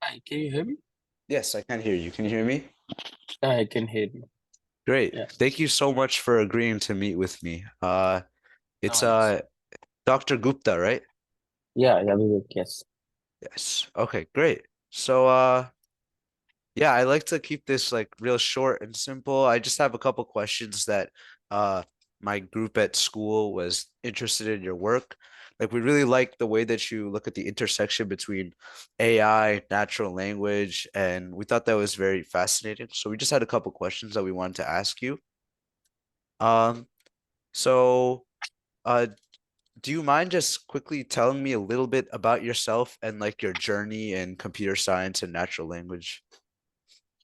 Hi, can you hear me? Yes, I can hear you. Can you hear me? I can hear you. Great. Yeah, Thank you so much for agreeing to meet with me. no It's worries. Dr. Gupta, right? Yeah, Vivek, yes. Yes. Okay, great. So yeah, I like to keep this like real short and simple. I just have a couple questions that uh my group at school was interested in your work. Like we really like the way that you look at the intersection between AI, natural language, and we thought that was very fascinating. So we just had a couple questions that we wanted to ask you. Um, so uh do you mind just quickly telling me a little bit about yourself and like your journey in computer science and natural language?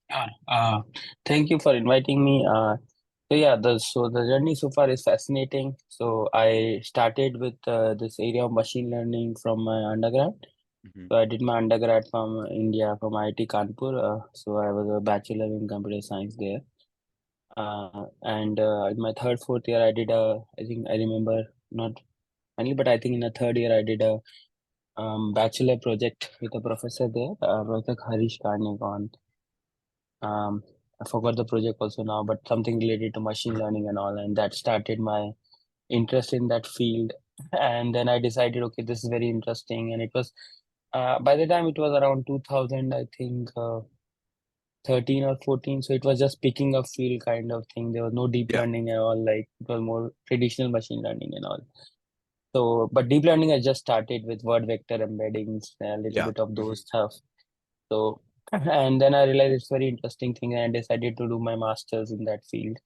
Yeah, thank you for inviting me. The journey so far is fascinating. So I started with this area of machine learning from my undergrad. Hmm. So I did my undergrad from India, from IIT Kanpur. So I was a bachelor in computer science there. And In my third, fourth year, I think I remember not only, but I think in the third year I did a bachelor project with a professor there, Professor Harish Karnik on I forgot the project also now, but something related to machine learning and all, and that started my interest in that field. And then I decided, okay, this is very interesting, and it was by the time it was around 2000, I think 13 or 14, so it was just picking up field kind of thing. There was no deep Yeah. learning and all, like it was more traditional machine learning and all. So, but deep learning I just started with word vector embeddings, a little Yeah. bit of those Hmm. stuff. So, and then I realized it's very interesting thing, and I decided to do my master's in that field.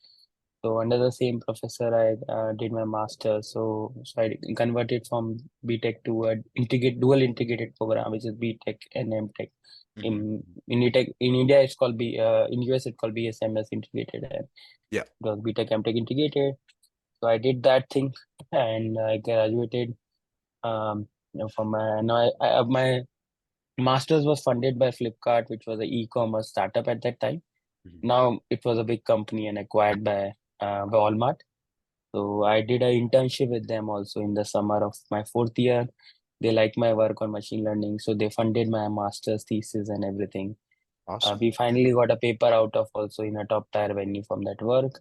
So under the same professor, I did my master's. So I converted from BTech to a dual integrated program, which is BTech and MTech. Hmm. In India, it's called in US it's called BSMS integrated, and Yeah. it was BTech MTech integrated. So I did that thing, and I graduated from my no, my master's was funded by Flipkart, which was an e-commerce startup at that time. Hmm. Now it was a big company and acquired by Walmart. So I did an internship with them also in the summer of my fourth year. They liked my work on machine learning, so they funded my master's thesis and everything. Awesome. We finally got a paper out of also in a top tier venue from that work.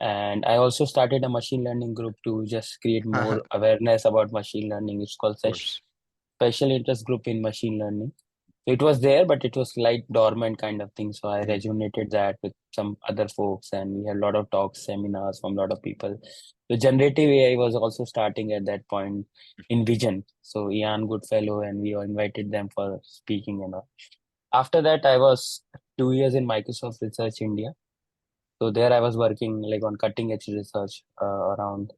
And I also started a machine learning group to just create Of more awareness about machine learning. It's called course. Special Interest Group in Machine Learning. It was there, but it was like dormant kind of thing. So I Hmm. rejuvenated that with some other folks, and we had a lot of talks, seminars from a lot of people. The generative AI was also starting at that point in Vision. So Ian Goodfellow, and we all invited them for speaking and all. After that, I was 2 years in Microsoft Research India. So there I was working like on cutting edge research around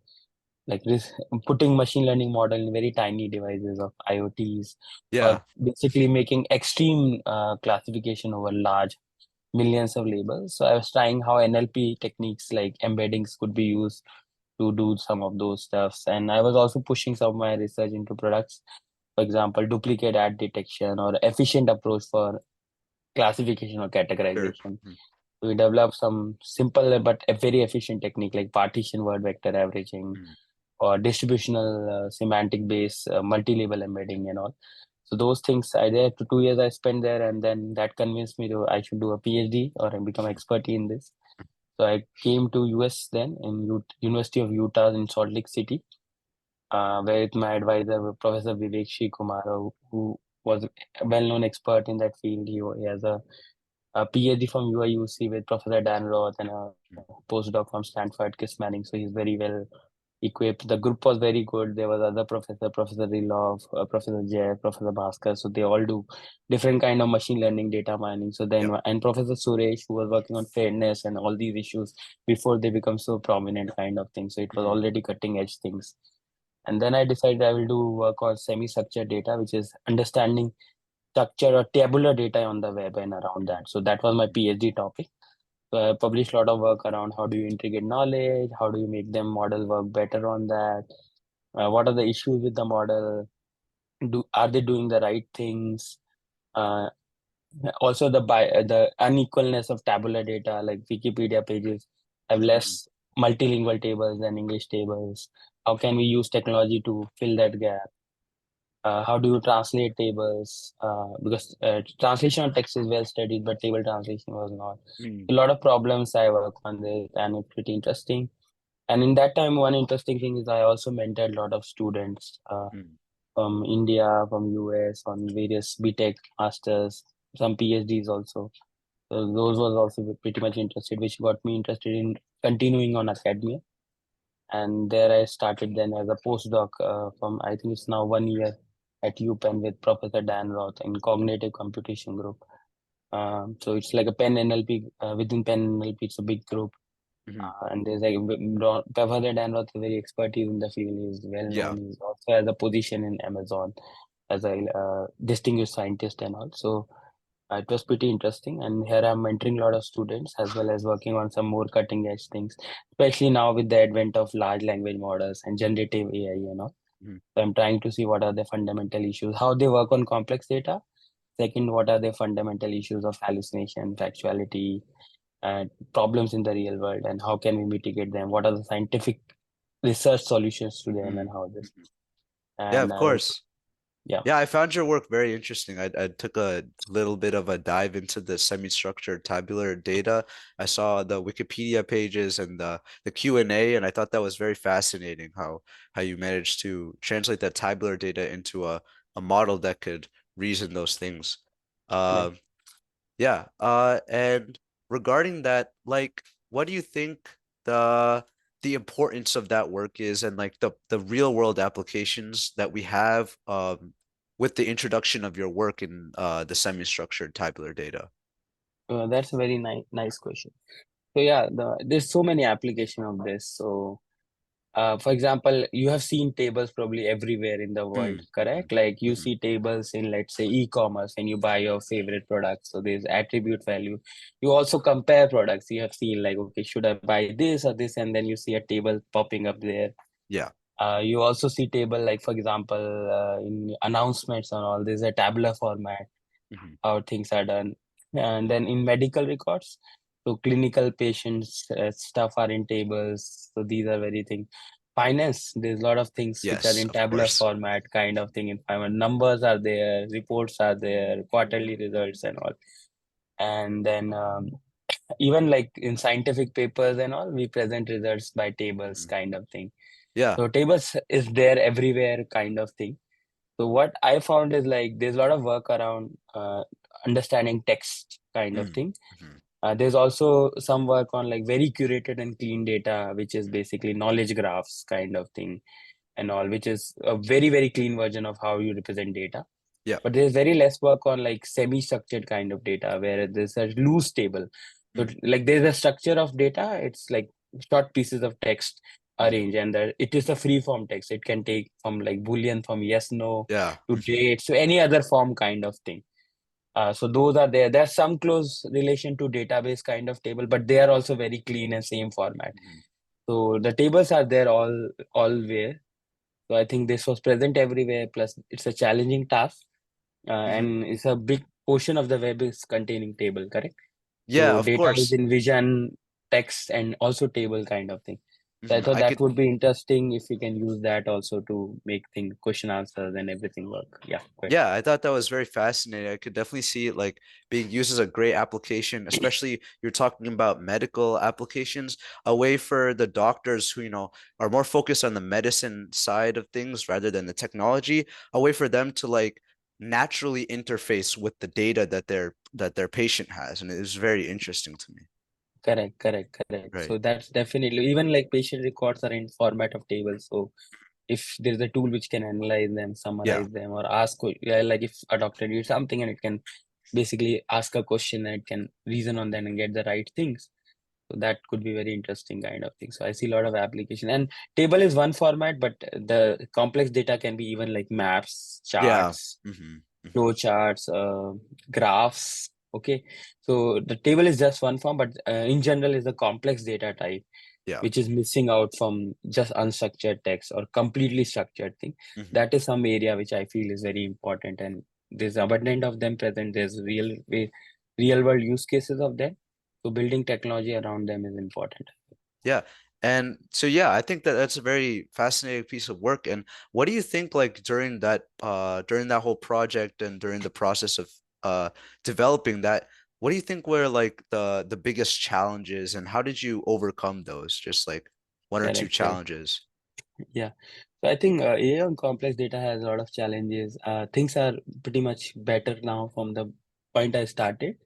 like this, putting machine learning model in very tiny devices of IoTs, or Yeah. basically making extreme classification over large millions of labels. So I was trying how NLP techniques like embeddings could be used to do some of those stuffs. And I was also pushing some of my research into products, for example, duplicate ad detection or efficient approach for classification or Sure. categorization. Mhm. We developed some simple but a very efficient technique like partition word vector averaging Mhm. or distributional semantic based multi-label embedding and all. So those things I did. 2 years I spent there, and then that convinced me to I should do a PhD or become expert in this. So I came to US then in University of Utah in Salt Lake City, where with my advisor Professor Vivek Kumar, who was a well-known expert in that field. He has a PhD from UIUC with Professor Dan Roth and a Mhm. postdoc from Stanford, Chris Manning. So he's very well equipped. The group was very good. There was other professor, Professor Rilov, Professor Jay, Professor Bhaskar. So they all do different kind of machine learning, data mining. So then, Yep. and Professor Suresh, who was working on fairness and all these issues before they become so prominent kind of thing. So it was Mhm. already cutting edge things. And then I decided I will do work on semi-structured data, which is understanding structure or tabular data on the web and around that. So that was my Mhm. PhD topic. So I published a lot of work around how do you integrate knowledge, how do you make them model work better on that, what are the issues with the model, are they doing the right things, uh, also the unequalness of tabular data, like Wikipedia pages have Mhm. less multilingual tables than English tables. How can we use technology to fill that gap? How do you translate tables? Because translation of text is well studied, but table translation was not. Mm, A lot of problems I work on this, and it's pretty interesting. And in that time, one interesting thing is I also mentored a lot of students mm, from India, from US, on various BTech masters, some PhDs also. So those was also pretty much interested, which got me interested in continuing on academia. And there I started then as a postdoc from I think it's now 1 year at UPenn with Professor Dan Roth in cognitive computation group. So it's like a Penn NLP within Penn NLP. It's a big group, mhm. and there's like Professor Dan Roth is very expertise in the field. He's well Yeah. known. He's also has a position in Amazon as a distinguished scientist and all. So it was pretty interesting, and here I'm mentoring a lot of students as well as working on some more cutting edge things, especially now with the advent of large language models and generative AI, Mhm, So I'm trying to see what are the fundamental issues, how they work on complex data. Second, what are the fundamental issues of hallucination, factuality, and problems in the real world, and how can we mitigate them? What are the scientific research solutions to them, and mhm, how this? mhm. Yeah, And of course. yeah, Yeah, I found your work very interesting. I took a little bit of a dive into the semi-structured tabular data. I saw the Wikipedia pages and the Q&A, and I thought that was very fascinating how you managed to translate that tabular data into a model that could reason those things. correct. Um, yeah. And regarding that, like, what do you think the the importance of that work is, and like the real world applications that we have with the introduction of your work in the semi-structured tabular data? That's a very nice question. So yeah, there's so many application of this. So for example, you have seen tables probably everywhere in the world, Mm, correct? Like you mhm, see tables in, let's say, e-commerce when you buy your favorite products. So there's attribute value. You also compare products. You have seen like, okay, should I buy this or this? And then you see a table popping up there. yeah. You also see table like, for example, in announcements and all, there's a tabular format Mhm, how things are done. And then in medical records, so clinical patients stuff are in tables. So these are very things. Finance, there's a lot of things which are yes, in of tabular course. format, kind of thing in finance. Numbers are there, reports are there, quarterly results and all. And then even like in scientific papers and all, we present results by tables, Mhm. kind of thing. Yeah. So tables is there everywhere, kind of thing. So what I found is like there's a lot of work around understanding text kind of Mm, thing. mhm, There's also some work on like very curated and clean data, which is basically knowledge graphs kind of thing and all, which is a very, very clean version of how you represent data. yeah. But there's very less work on like semi-structured kind of data where there's a loose table. So Mm, like there's a structure of data, it's like short pieces of text mhm, arranged, and it is a free form text. It can take from like Boolean, from yes, no yeah. to Mhm, date, so any other form kind of thing. So those are there. There's some close relation to database kind of table, but they are also very clean and same format. mhm, So the tables are there all where. So I think this was present everywhere. Plus, it's a challenging task, mhm. and it's a big portion of the web is containing table, correct? Yeah, So of data is course. in vision, text, and also table kind of thing. So I Mhm. thought I that could would be interesting if we can use that also to make things, question answers and everything work. Yeah, great. Yeah, I thought that was very fascinating. I could definitely see it like being used as a great application, especially you're talking about medical applications, a way for the doctors who, are more focused on the medicine side of things rather than the technology, a way for them to like naturally interface with the data that their patient has. And it was very interesting to me. Correct. Right. So that's definitely even like patient records are in format of tables. So if there's a tool which can analyze them, Yeah. summarize them, or ask, yeah, like if a doctor did something and it can basically ask a question and it can reason on that and get the right things. So that could be very interesting kind of thing. So I see a lot of application, and table is one format, but the complex data can be even like maps, Yeah. charts, Hmm. Hmm. flow charts, graphs. Okay, so the table is just one form, but in general is a complex data type Yeah. which is missing out from just unstructured text or completely structured thing. Hmm. That is some area which I feel is very important, and there's abundant of them present. There's real world use cases of them. So building technology around them is important. Yeah. And so yeah, I think that that's a very fascinating piece of work. And what do you think like during that whole project and during the process of uh developing that, what do you think were like the biggest challenges and how did you overcome those? Just like one or two Correct, correct. challenges. Yeah. So I think AI on complex data has a lot of challenges. Things are pretty much better now from the point I started.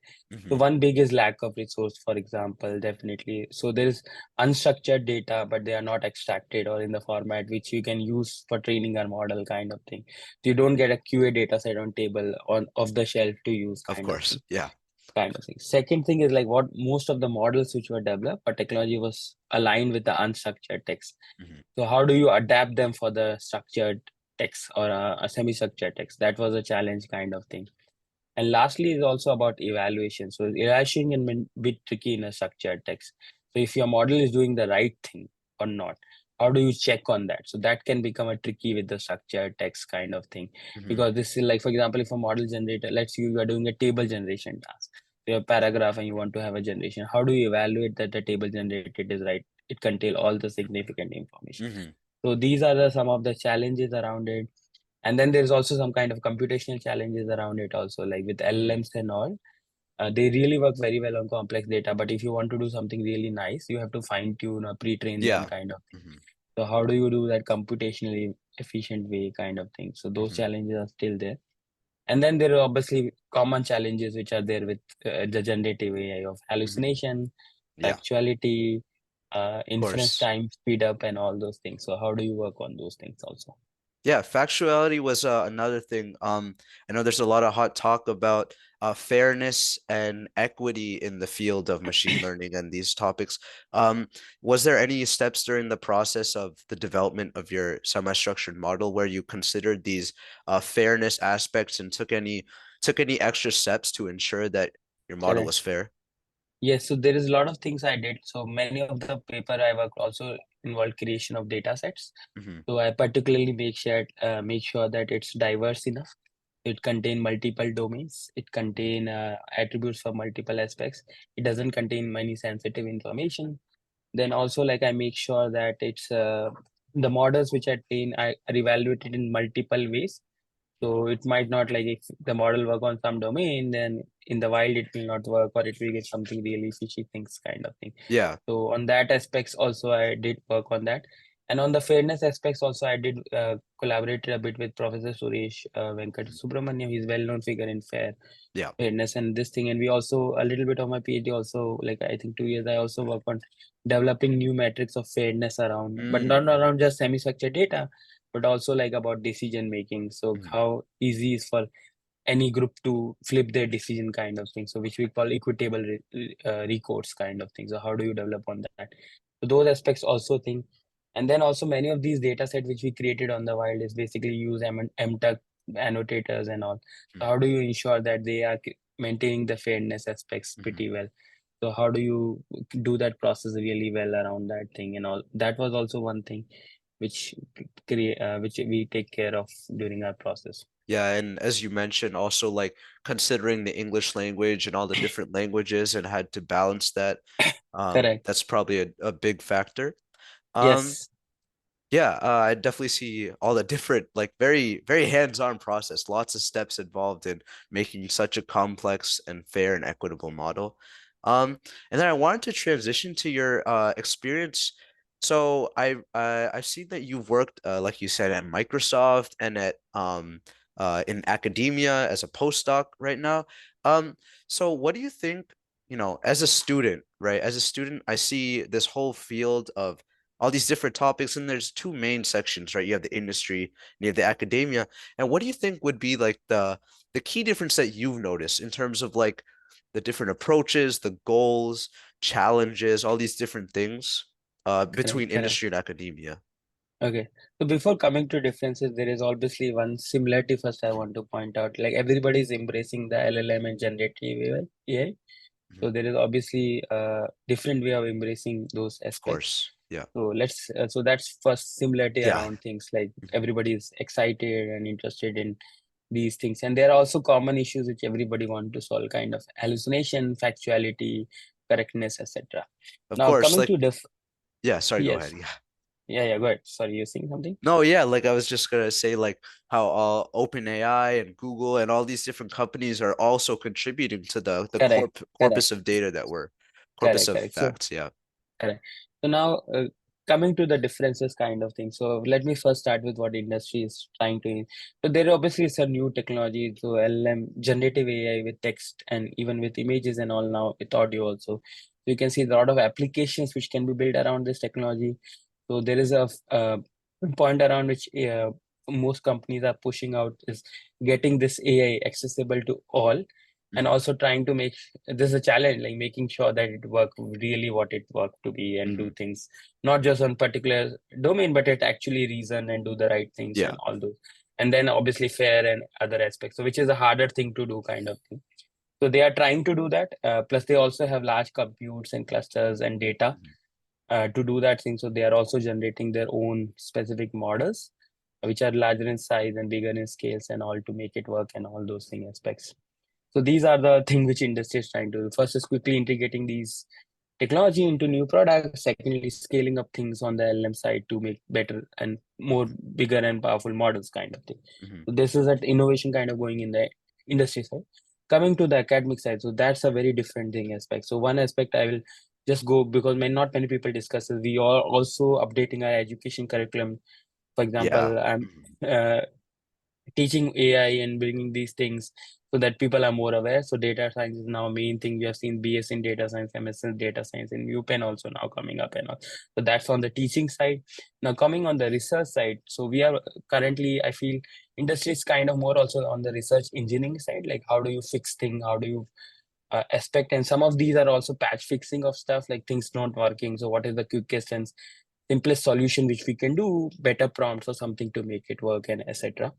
So Hmm. one big is lack of resource, for example, definitely. So there is unstructured data, but they are not extracted or in the format which you can use for training our model kind of thing. So you don't get a QA data set on table on off the shelf to use Of kind of course. thing. Yeah. Kind of thing. Second thing is like what most of the models which were developed, but technology was aligned with the unstructured text. Hmm. So how do you adapt them for the structured text or a semi-structured text? That was a challenge kind of thing. And lastly is also about evaluation. So evaluation can be a bit tricky in a structured text. So if your model is doing the right thing or not, how do you check on that? So that can become a tricky with the structured text kind of thing. Hmm. Because this is like, for example, if a model generator, let's say you are doing a table generation task. So you have paragraph and you want to have a generation. How do you evaluate that the table generated is right? It contains all the significant information. Hmm. So these are some of the challenges around it. And then there's also some kind of computational challenges around it also, like with Hmm. LLMs and all. They really work very well on complex data, but if you want to do something really nice, you have to fine tune or pre-train them Yeah. kind of thing. Hmm. So how do you do that computationally efficient way kind of thing? So those Hmm. challenges are still there. And then there are obviously common challenges which are there with the generative AI of Hmm. hallucination, Yeah. factuality, Of inference course. time, speed up, and all those things. So how do you work on those things also? Yeah, factuality was another thing. I know there's a lot of hot talk about fairness and equity in the field of machine learning and these topics. Was there any steps during the process of the development of your semi-structured model where you considered these fairness aspects and took any extra steps to ensure that your model was Correct. fair? Yes, so there is a lot of things I did. So many of the paper I worked also involved creation of data sets. Hmm. So I particularly make sure that it's diverse enough. It contain multiple domains. It contain attributes for multiple aspects. It doesn't contain many sensitive information. Then also like I make sure that it's the models which I train I are evaluated in multiple ways. So it might not like if the model work on some domain, then in the wild it will not work or it will get something really fishy things kind of thing. Yeah. So on that aspects also I did work on that. And on the fairness aspects also I did collaborated a bit with Professor Suresh Venkat Mhm. Subramaniam. He's well-known figure in Yeah. fairness and this thing. And we also a little bit of my PhD also like I think 2 years I also work on developing new metrics of fairness around, but not Mm-hmm. around just semi-structured data, but also like about decision making. So Hmm. how easy is for any group to flip their decision kind of thing. So which we call equitable recourse kind of thing. So how do you develop on that? So those aspects also think. And then also many of these data set which we created on the wild is basically use MTUG annotators and all. So how do you ensure that they are maintaining the fairness aspects Hmm. pretty well? So how do you do that process really well around that thing and all? That was also one thing which which we take care of during our process. Yeah, and as you mentioned, also like considering the English language and all the different languages and had to balance that. Correct. That's probably a big factor. Um, Yes. yeah, I definitely see all the different, like very, very hands-on process, lots of steps involved in making such a complex and fair and equitable model. And then I wanted to transition to your experience. So I've seen that you've worked, like you said, at Microsoft and at in academia as a postdoc right now. Um, so what do you think, as a student, right? As a student, I see this whole field of all these different topics, and there's two main sections, right? You have the industry and you have the academia. And what do you think would be like the key difference that you've noticed in terms of like the different approaches, the goals, challenges, all these different things Correct. between Correct. industry and academia? Okay. So before coming to differences, there is obviously one similarity first I want to point out. Like everybody is embracing the LLM and generative AI. Mhm. So there is obviously a different way of embracing those Of aspects. course. Yeah. So so that's first similarity Yeah. around things like Mhm. everybody is excited and interested in these things. And there are also common issues which everybody want to solve, kind of hallucination, factuality, correctness, etc. Of Now course. coming Like, to Yeah, sorry, go ahead. Yes. Yeah. Yeah, go ahead. Sorry, you're saying something? No, yeah, like I was just gonna say like how OpenAI and Google and all these different companies are also contributing to the Correct, correct, corpus of data that we're corpus correct, of correct. So facts. Yeah. correct. So now, coming to the differences kind of thing. So let me first start with what industry is trying to. So there obviously is a new technology. So LM, generative AI with text and even with images and all now with audio also. So you can see a lot of applications which can be built around this technology. So there is a point around which most companies are pushing out is getting this AI accessible to all, and Hmm. also trying to make this is a challenge, like making sure that it work really what it work to be and do Hmm. things not just on particular domain, but it actually reason and do the right things Yeah. and all those. And then obviously fair and other aspects. So which is a harder thing to do kind of thing. So they are trying to do that. Plus they also have large computes and clusters and data Mhm. to do that thing. So they are also generating their own specific models, which are larger in size and bigger in scales and all to make it work and all those thing aspects. So these are the thing which industry is trying to do. First is quickly integrating these technology into new products. Secondly, scaling up things on the LM side to make better and more bigger and powerful models kind of thing. Hmm. So this is an innovation kind of going in the industry side. Coming to the academic side, so that's a very different thing aspect. So one aspect I will just go because not many people discuss is we are also updating our education curriculum. For Yeah. example, I'm Hmm. uh, teaching AI and bringing these things so that people are more aware. So data science is now a main thing. We have seen BS in data science, MS in data science, and UPenn also now coming up and all. So that's on the teaching side. Now coming on the research side, so we are currently, I feel, industry is kind of more also on the research engineering side. Like how do you fix things? How do you aspect? And some of these are also patch fixing of stuff like things not working. So what is the quickest and simplest solution which we can do, better prompts or something to make it work, and etc.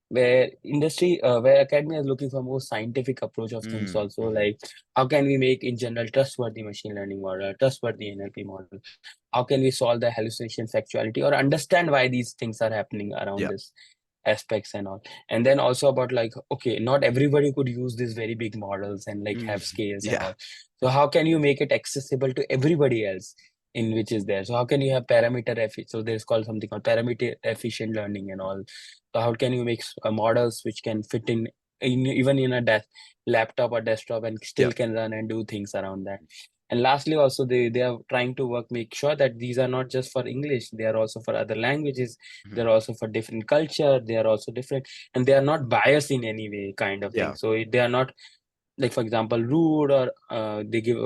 Where industry where academia is looking for more scientific approach of things also, Mm-hmm. like how can we make in general trustworthy machine learning model, trustworthy NLP model, how can we solve the hallucination factuality or understand why these things are happening around Yeah. this aspects and all. And then also about like, okay, not everybody could use these very big models and like Hmm. have scales and Yeah. all. So how can you make it accessible to everybody else in which is there? So how can you have parameter efficient? So there's called something called parameter efficient learning and all. So how can you make models which can fit in even in a laptop or desktop and still Yeah. can run and do things around that. And lastly, also they are trying to make sure that these are not just for English, they are also for other languages, Hmm. they're also for different culture, they are also different, and they are not biased in any way, kind of thing. Yeah. So they are not like, for example, rude or they give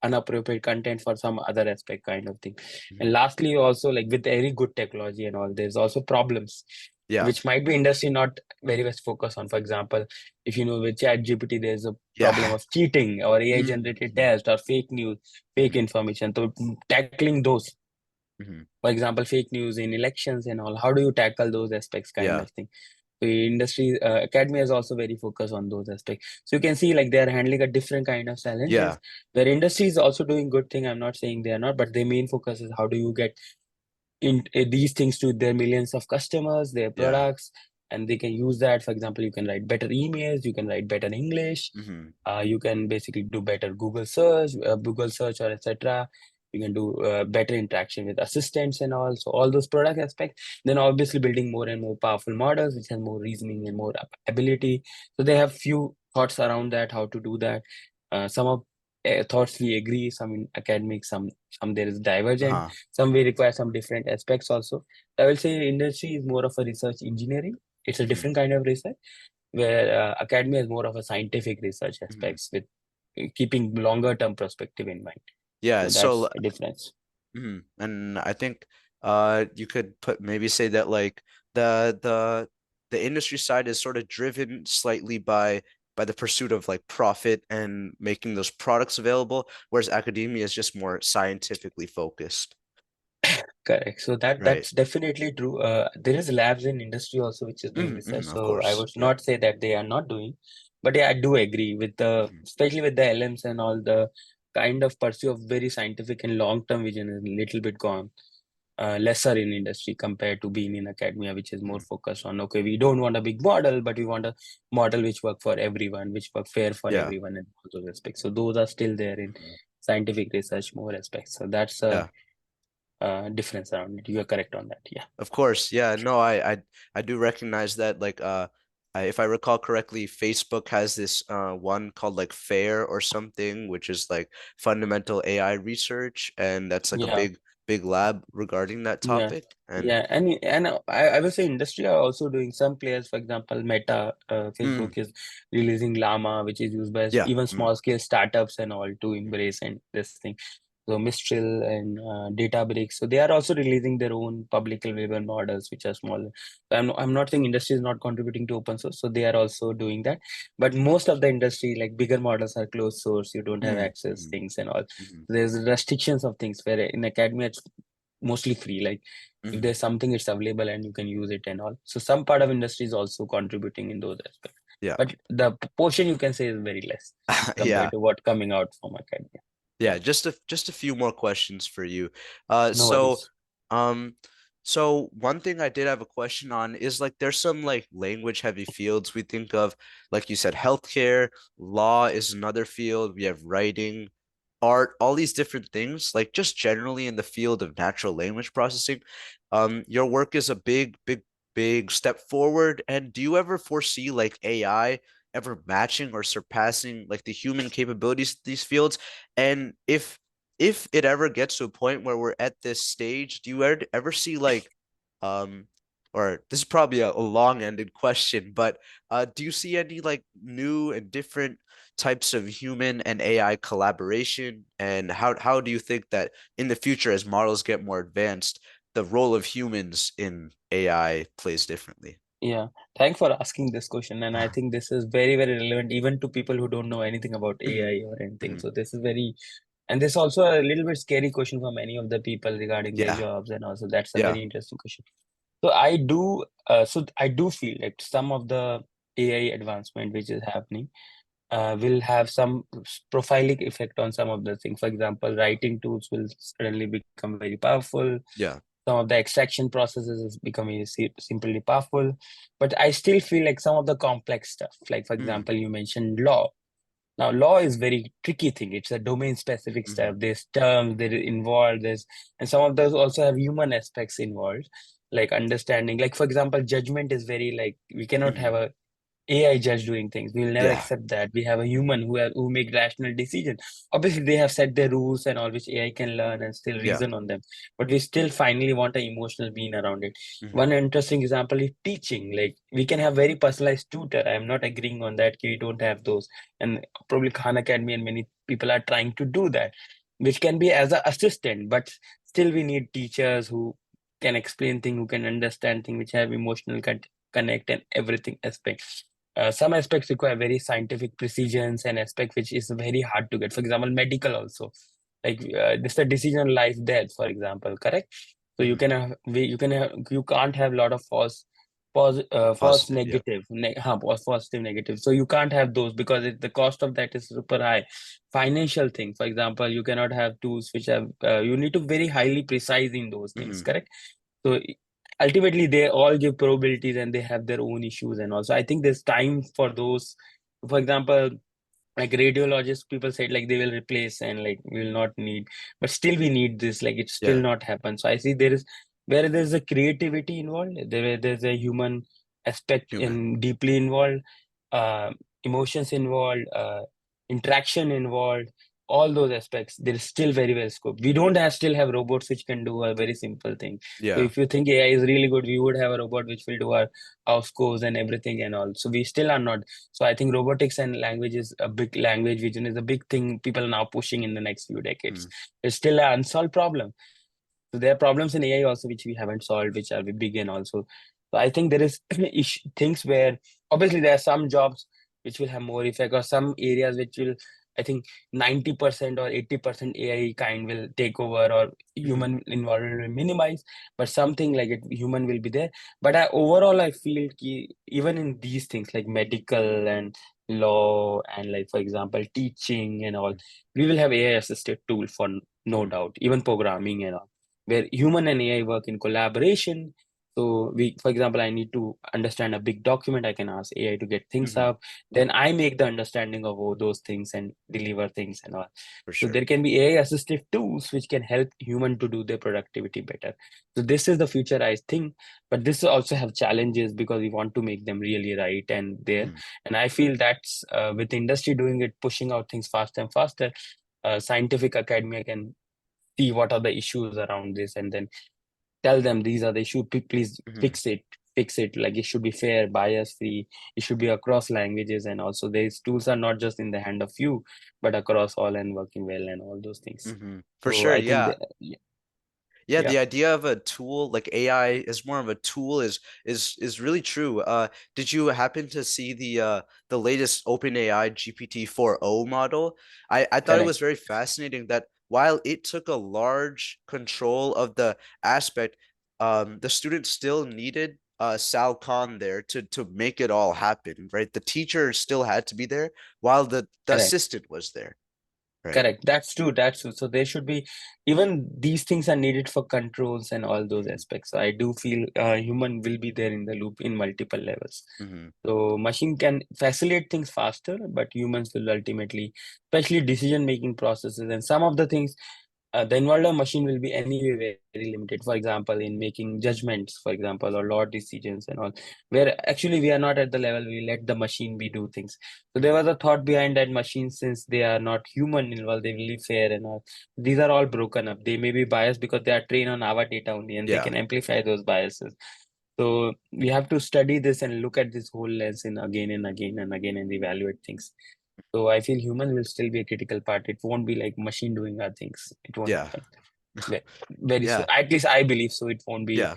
inappropriate content for some other aspect kind of thing. And Hmm. lastly, also like with very good technology and all, there's also problems Yeah. which might be industry not very much focused on. For example, if you know with chat GPT, there's a problem Yeah. of cheating or AI generated Mm-hmm. test or fake news, fake Hmm. information. So tackling those, Hmm. for example, fake news in elections and all, how do you tackle those aspects kind Yeah. of thing? The industry academy is also very focused on those aspects. So you can see like they are handling a different kind of Yeah. challenges where industry is also doing good thing. I'm not saying they are not, but their main focus is how do you get in these things to their millions of customers, their Yeah. products, and they can use that. For example, you can write better emails, you can write better English, Hmm. you can basically do better Google search or etc. You can do better interaction with assistants and all. So all those product aspects. Then obviously building more and more powerful models, which have more reasoning and more ability. So they have few thoughts around that, how to do that. Some of thoughts we agree, some in academic, some there is divergent, Uh-huh. some we require some different aspects also. I will say industry is more of a research engineering. It's a Hmm. different kind of research where academia is more of a scientific research Hmm. aspects with keeping longer term perspective in mind. Yeah. So that's a difference. And I think you could put maybe say that like the the the industry side is sort of driven slightly by the pursuit of like profit and making those products available, whereas academia is just more scientifically focused. Correct. So Right. that's definitely true. There is labs in industry also which is doing research. Of So I course. would Yeah. not say that they are not doing, but yeah, I do agree with the Hmm. especially with the LMs and all the kind of pursuit of very scientific and long term vision is a little bit gone. Lesser in industry compared to being in academia, which is more Hmm. focused on, okay, we don't want a big model, but we want a model which work for everyone, which work fair for Yeah. everyone in all those aspects. So those are still there in Hmm. scientific research more aspects. So that's Yeah. difference around it. You are correct on that. Yeah. Of course, yeah. No, I do recognize that. Like, if I recall correctly, Facebook has this one called like FAIR or something, which is like fundamental AI research, and that's like a Yeah. big lab regarding that Yeah, topic. And yeah, and I will say industry are also doing some players. For example, Meta, mm, Facebook is releasing Llama, which is used by yeah, even small scale startups and all to embrace and this thing. So Mistral and Databricks, so they are also releasing their own public available models, which are smaller. So I'm not saying industry is not contributing to open source, so they are also doing that. But most of the industry, like bigger models, are closed source. You don't have access mm, things and all. mm, There's restrictions of things where in academia it's mostly free. Like if mm, there's something, it's available and you can use it and all. So some part of industry is also contributing in those aspects. yeah, But the proportion you can say is very less yeah. compared to what coming out from academia. Yeah, Yeah, just a few more questions for you. no So worries. um so one thing I did have a question on is like there's some like language heavy fields we think of, like you said, healthcare, law is another field, we have writing, art, all these different things, like just generally in the field of natural language processing. Your work is a big step forward. And do you ever foresee like AI ever matching or surpassing like the human capabilities of these fields? And if it ever gets to a point where we're at this stage, do you ever see like um or this is probably a long-ended question, but do you see any like new and different types of human and AI collaboration? And how do you think that in the future, as models get more advanced, the role of humans in AI plays differently? Yeah, thanks for asking this question. And I think this is very, very relevant even to people who don't know anything about Mhm, AI or anything. mhm. So this is very, and this is also a little bit scary question for many of the people regarding their Yeah, jobs. And also that's a yeah. very interesting question. So I do feel like some of the AI advancement which is happening will have some profiling effect on some of the things. For example, writing tools will suddenly become very powerful. Yeah. Some of the extraction processes is becoming simply powerful. But I still feel like some of the complex stuff, like for Mm, example, you mentioned law. Now, law is very tricky thing. It's a domain specific mhm, stuff. There's terms that are involved. And some of those also have human aspects involved, like understanding. Like for example, judgment is very like we cannot have mhm. a AI judge doing things. We will never Yeah. accept that. We have a human who make rational decisions. Obviously, they have set their rules and all, which AI can learn and still Yeah. reason on them. But we still finally want an emotional being around it. Mhm, One interesting example is teaching. Like we can have very personalized tutor. I am not agreeing on that. We don't have those, and probably Khan Academy and many people are trying to do that, which can be as an assistant. But still, we need teachers who can explain things, who can understand things, which have emotional connect and everything aspects. Some aspects require very scientific precisions and aspect which is very hard to get. For example, medical also, like this is a decision on life death, for example, correct? So you mhm. can have you can't have a lot of false Positive. Yeah. negative positive negative. So you can't have those because the cost of that is super high. Financial thing, for example, you cannot have tools which have you need to very highly precise in those things, Mhm, correct? So ultimately, they all give probabilities and they have their own issues. And also, I think there's time for those. For example, like radiologists, people said like they will replace and like we will not need, but still we need this. Like it's still yeah. not happened. So I see there is where there's a creativity involved, there's a human aspect Human. in deeply involved, uh, emotions involved, interaction involved, all those aspects. There is still very well scope. We don't still have robots which can do a very simple thing. So Yeah. if you think AI is really good, we would have a robot which will do our house chores and everything and all. So we still are not. So I think robotics and language is a big language vision is a big thing people are now pushing in the next few decades. Mm, It's still an unsolved problem. So there are problems in AI also which we haven't solved, which are big and also. So I think there is things where obviously there are some jobs which will have more effect or some areas which will, I think 90% or 80% AI kind will take over or mhm, human involvement will minimize, but something like it human will be there. But overall I feel even in these things like medical and law and like for example teaching and all, we will have AI assisted tool for no mhm, doubt, even programming and all where human and AI work in collaboration So for example, I need to understand a big document. I can ask AI to get things Hmm. up. Then I make the understanding of all those things and deliver things and all. For So sure. there can be AI assistive tools which can help human to do their productivity better. So this is the future, I think. But this also have challenges because we want to make them really right and there. Mhm. And I feel that's with industry doing it, pushing out things faster and faster. Scientific academia can see what are the issues around this and then tell them these are the issues. Please Mhm. fix it. Like it should be fair, bias free. It should be across languages, and also these tools are not just in the hand of few, but across all and working well and all those things. Mhm. For So sure. I think Yeah. that, yeah, Yeah, yeah, the idea of a tool like AI is more of a tool is really true. Did you happen to see the latest OpenAI GPT 4.0 model? I thought it was correct, very fascinating that while it took a large control of the aspect, the students still needed Sal Khan there to make it all happen, right? The teacher still had to be there while the correct. assistant was there, right? Correct. That's true. That's true. So there should be even these things are needed for controls and all those Hmm. aspects. So I do feel human will be there in the loop in multiple levels. Hmm. So machine can facilitate things faster, but humans will ultimately, especially decision making processes and some of the things, the involved machine will be anyway very limited. For example, in making judgments, for example, or law decisions and all, where actually we are not at the level we let the machine be do things. So there Hmm. was a thought behind that machines, since they are not human involved, they will be fair and all. These are all broken up. They may be biased because they are trained on our data only, and they Yeah. can amplify those biases. So we have to study this and look at this whole lesson again and again and again and evaluate things. So I feel human will still be a critical part. It won't be like machine doing our things. It won't Yeah. happen very soon. Yeah. At least I believe so. It won't be Yeah.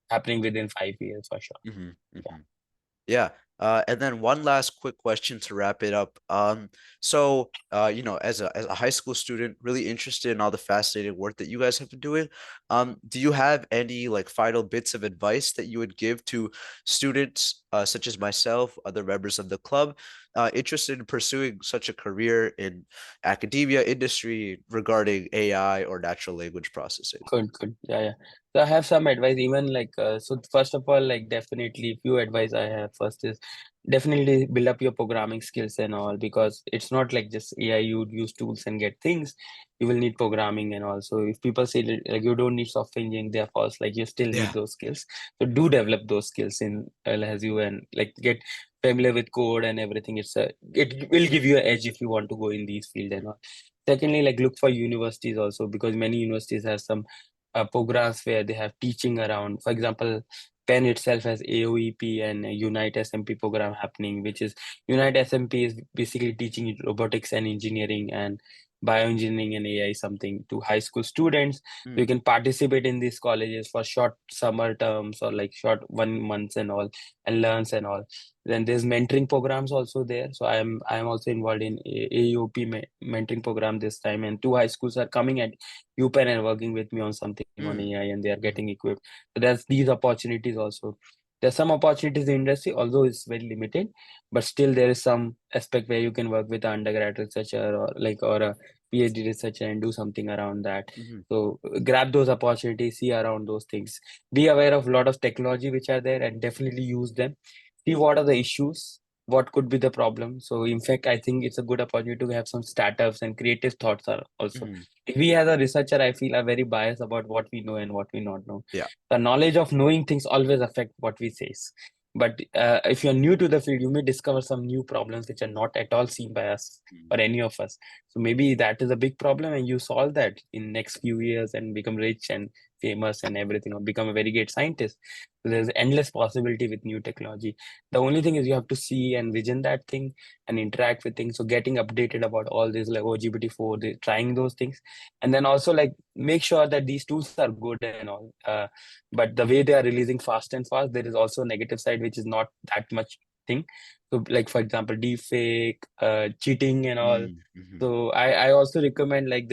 happening within 5 years for sure. Hmm. Yeah, Hmm. Yeah. And then one last quick question to wrap it up. So as a high school student, really interested in all the fascinating work that you guys have been doing, do you have any like final bits of advice that you would give to students, such as myself, other members of the club, interested in pursuing such a career in academia, industry regarding AI or natural language processing? good, good. Yeah, yeah. So I have some advice, even like, so first of all, like definitely few advice I have first is definitely build up your programming skills and all, because it's not like just AI, you would use tools and get things. You will need programming and all. So if people say that, like you don't need software engineering, they're false. Like you still need Yeah. those skills. So do develop those skills in as you and like get familiar with code and everything. It will give you an edge if you want to go in these field and all. Secondly, like look for universities also, because many universities have some programs where they have teaching around. For example, Penn itself has AOEP and a Unite SMP program happening, which is Unite SMP is basically teaching robotics and engineering and bioengineering and AI something to high school students. So you Mm, can participate in these colleges for short summer terms or like short 1 months and all, and learns and all. Then there's mentoring programs also there. So I'm also involved in AEOP mentoring program this time, and two high schools are coming at UPenn and working with me on something on mm, AI, and they are mhm. getting equipped. So there's these opportunities also. There's some opportunities in industry, although it's very limited, but still there is some aspect where you can work with an undergrad researcher or a PhD researcher and do something around that. Mhm. So grab those opportunities, see around those things. Be aware of a lot of technology which are there and definitely use them. See what are the issues, what could be the problem. So in fact, I think it's a good opportunity to have some startups and creative thoughts are also. Mhm. We as a researcher, I feel, are very biased about what we know and what we not know. Yeah. The knowledge of knowing things always affect what we say. But if you're new to the field, you may discover some new problems which are not at all seen by us Mm, or any of us. So maybe that is a big problem, and you solve that in next few years and become rich and famous and everything, or become a very great scientist. So there's endless possibility with new technology. The only thing is you have to see and vision that thing and interact with things. So getting updated about all this, like OGBT4, trying those things, and then also like make sure that these tools are good and all. But the way they are releasing fast and fast, there is also a negative side which is not that much thing. So like for example, deepfake, cheating and all. mm, mhm. So I also recommend like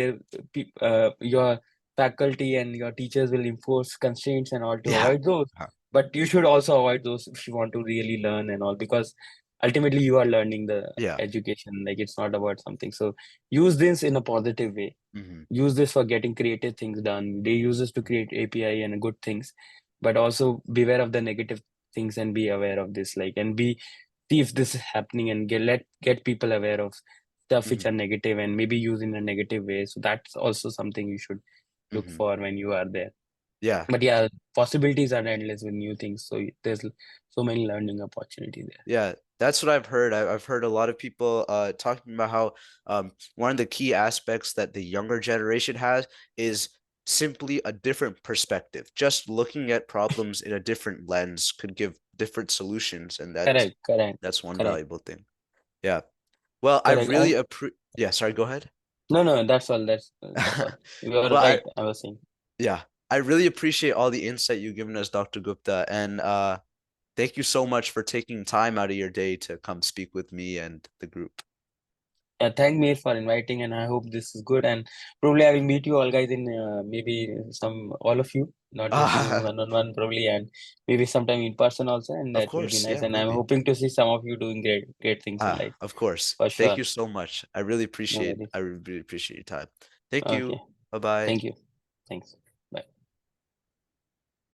your faculty and your teachers will enforce constraints and all to Yeah. avoid those. But you should also avoid those if you want to really learn and all, because ultimately you are learning the Yeah. education. Like it's not about something. So use this in a positive way. Mhm. Use this for getting creative things done. They use this to create API and good things. but also beware of the negative things and be aware of this, like, and be see if this is happening and get people aware of stuff which Hmm. are negative and maybe use in a negative way. So that's also something you should look Hmm. for when you are there. Yeah. But yeah, possibilities are endless with new things. So there's so many learning opportunities there. Yeah, that's what I've heard. I've heard a lot of people talking about how one of the key aspects that the younger generation has is simply a different perspective. Just looking at problems in a different lens could give different solutions, and Correct, correct, that's one correct, valuable thing. Yeah. Well, I correct. really And yeah, sorry, go ahead. no, that's all. That's all. You are Well, right. I was saying. yeah, I really appreciate all the insight you've given us, Dr. Gupta, and thank you so much for taking time out of your day to come speak with me and the group. Thank me for inviting, and I hope this is good. And probably I will meet you all guys in maybe some all of you, not just you one on one, probably, and maybe sometime in person also. And Of that will be course, nice. yeah, And I'm maybe. hoping to see some of you doing great things in life Of course. for Thank sure. you so much. No worries. I really appreciate your time. Thank you. Okay. Bye-bye. Thank you. Thanks.